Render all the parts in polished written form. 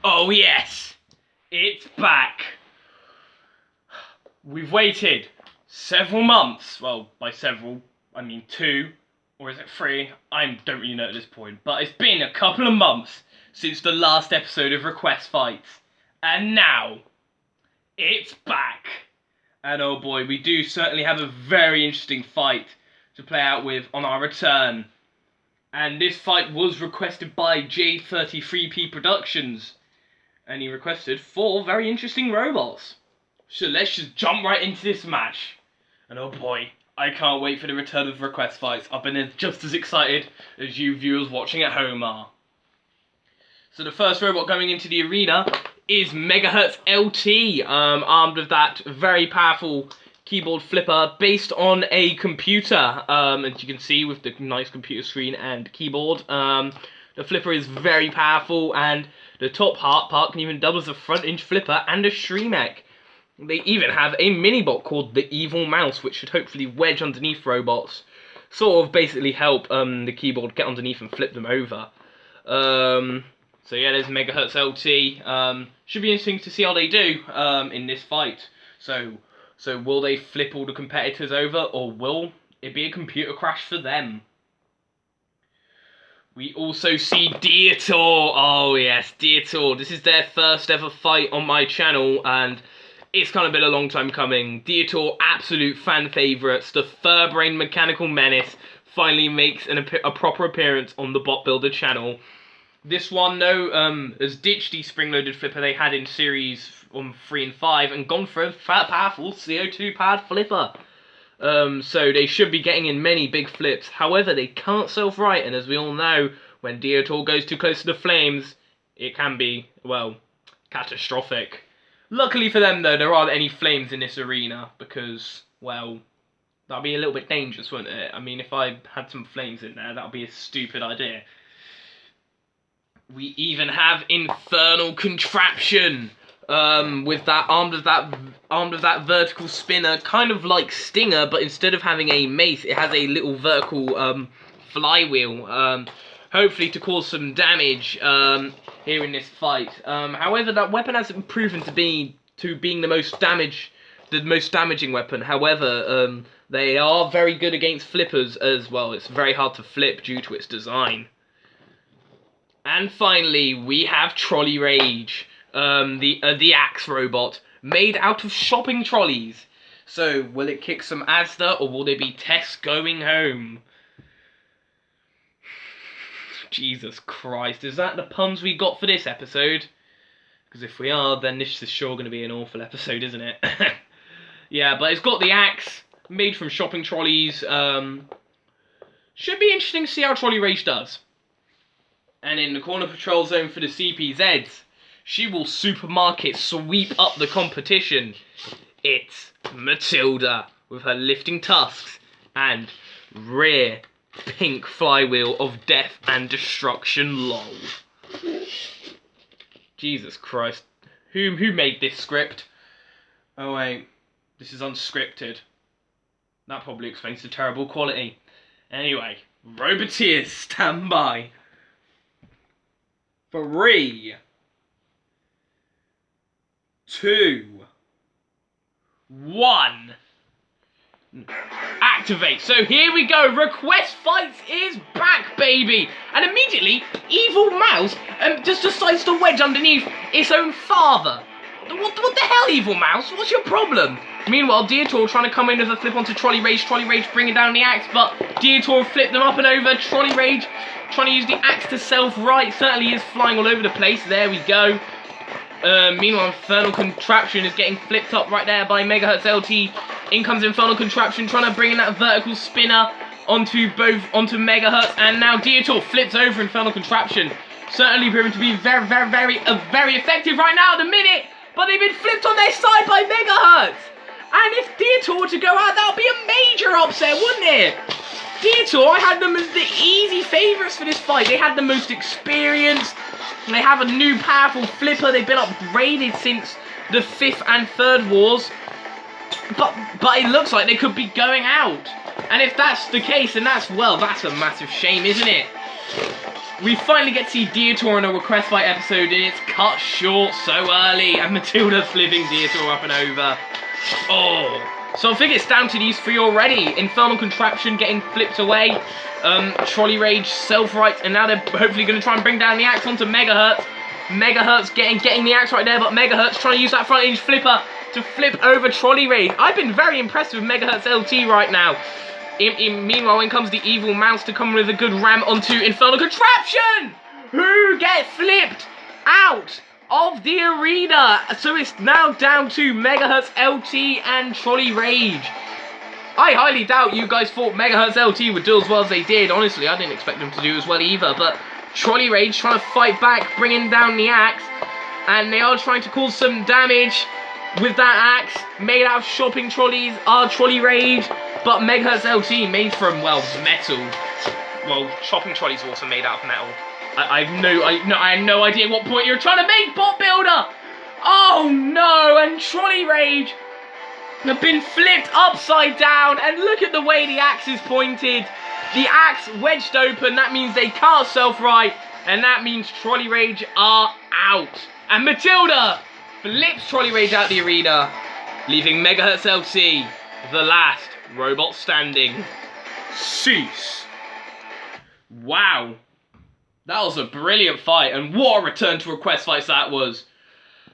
Oh yes, it's back. We've waited several months. Well, by several, I mean 2, or is it 3? I don't really know at this point. But it's been a couple of months since the last episode of Request Fights. And now, it's back. And oh boy, we do certainly have a very interesting fight to play out with on our return. And this fight was requested by J33P Productions. And he requested 4 very interesting robots. So let's just jump right into this match. And oh boy, I can't wait for the return of Request Fights. I've been just as excited as you viewers watching at home are. So the first robot going into the arena is Megahertz LT, armed with that very powerful keyboard flipper based on a computer, as you can see with the nice computer screen and keyboard. The flipper is very powerful, and the top part can even double as a front-inch flipper and a Shremek. They even have a mini-bot called the Evil Mouse, which should hopefully wedge underneath robots, sort of basically help the keyboard get underneath and flip them over. So yeah, there's Megahertz LT. Should be interesting to see how they do in this fight. So will they flip all the competitors over, or will it be a computer crash for them? We also see Diotior. Oh yes, Diotior. This is their first ever fight on my channel, and it's kind of been a long time coming. Diotior, absolute fan favourites. The Furbrain Mechanical Menace finally makes a proper appearance on the Bot Builder channel. This one, though, has ditched the spring-loaded flipper they had in series 3 and 5 and gone for a powerful CO2-powered flipper. So they should be getting in many big flips. However, they can't self-right, and as we all know, when Diotior goes too close to the flames, it can be, well, catastrophic. Luckily for them, though, there aren't any flames in this arena, because, well, that'd be a little bit dangerous, wouldn't it? I mean, if I had some flames in there, that'd be a stupid idea. We even have Infernal Contraption, with that armed with that vertical spinner, kind of like Stinger, but instead of having a mace, it has a little vertical flywheel, hopefully to cause some damage here in this fight. However, that weapon hasn't proven to being the most damaging weapon. However, they are very good against flippers as well. It's very hard to flip due to its design. And finally, we have Trolley Rage, the axe robot, made out of shopping trolleys. So, will it kick some Asda, or will there be Tess going home? Jesus Christ, is that the puns we got for this episode? Because if we are, then this is sure going to be an awful episode, isn't it? Yeah, but it's got the axe, made from shopping trolleys. Should be interesting to see how Trolley Rage does. And in the corner patrol zone for the CPZs, she will supermarket sweep up the competition. It's Matilda, with her lifting tusks and rear pink flywheel of death and destruction, lol. Jesus Christ. Who made this script? Oh wait, this is unscripted. That probably explains the terrible quality. Anyway, Roboteers, stand by. 3, 2, 1. Activate. So here we go. Request Fights is back, baby. And immediately, Evil Mouse just decides to wedge underneath its own father. What the hell, Evil Mouse? What's your problem? Meanwhile, Diotior trying to come in with a flip onto Trolley Rage bringing down the axe, but Diotior flipped them up and over. Trolley Rage trying to use the axe to self-right. Certainly is flying all over the place. There we go. Meanwhile, Infernal Contraption is getting flipped up right there by Megahertz LT. In comes Infernal Contraption, trying to bring in that vertical spinner onto Megahertz, and now Diotior flips over Infernal Contraption. Certainly proven to be very effective right now at the minute, but they've been flipped on their side by Megahertz. And if Diotior were to go out, that would be a major upset, wouldn't it? Diotior, I had them as the easy favourites for this fight. They had the most experience. They have a new powerful flipper. They've been upgraded since the 5th and 3rd wars. But it looks like they could be going out. And if that's the case, then that's a massive shame, isn't it? We finally get to see Diotior in a request fight episode, and it's cut short so early, and Matilda flipping Diotior up and over. Oh. So I think it's down to these three already. Infernal Contraption getting flipped away. Trolley Rage, Self-Right, and now they're hopefully going to try and bring down the axe onto Megahertz. Megahertz getting the axe right there, but Megahertz trying to use that front hinge flipper to flip over Trolley Rage. I've been very impressed with Megahertz LT right now. Meanwhile, in comes the evil mouse to come with a good ram onto Infernal Contraption, who get flipped out of the arena. So it's now down to Megahertz LT and Trolley Rage. I highly doubt you guys thought Megahertz LT would do as well as they did. Honestly, I didn't expect them to do as well either. But Trolley Rage trying to fight back, bringing down the axe. And they are trying to cause some damage with that axe made out of shopping trolleys. Trolley Rage. But Megahertz LT made from, well, metal. Well, shopping trolleys are also made out of metal. I had no idea what point you were trying to make, bot builder! Oh no, and Trolley Rage have been flipped upside down, and look at the way the axe is pointed. The axe wedged open, that means they can't self-right, and that means Trolley Rage are out. And Matilda flips Trolley Rage out the arena, leaving Megahertz LT, the last robot standing. Cease. Wow. That was a brilliant fight, and what a return to request fights that was.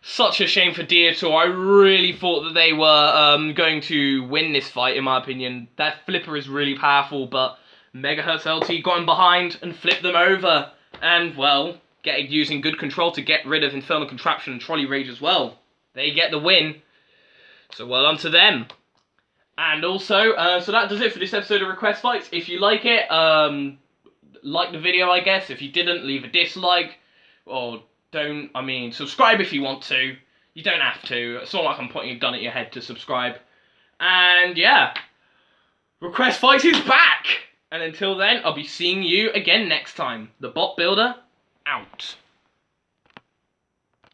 Such a shame for Diotior. I really thought that they were going to win this fight, in my opinion. That flipper is really powerful, but Megahertz LT got in behind and flipped them over. And, well, using good control to get rid of Infernal Contraption and Trolley Rage as well. They get the win. So well done to them. And also, so that does it for this episode of Request Fights. If you like it, like the video, I guess. If you didn't, leave a dislike. Or subscribe if you want to. You don't have to. It's not like I'm putting a gun at your head to subscribe. And yeah, Request Fights is back. And until then, I'll be seeing you again next time. The Bot Builder, out.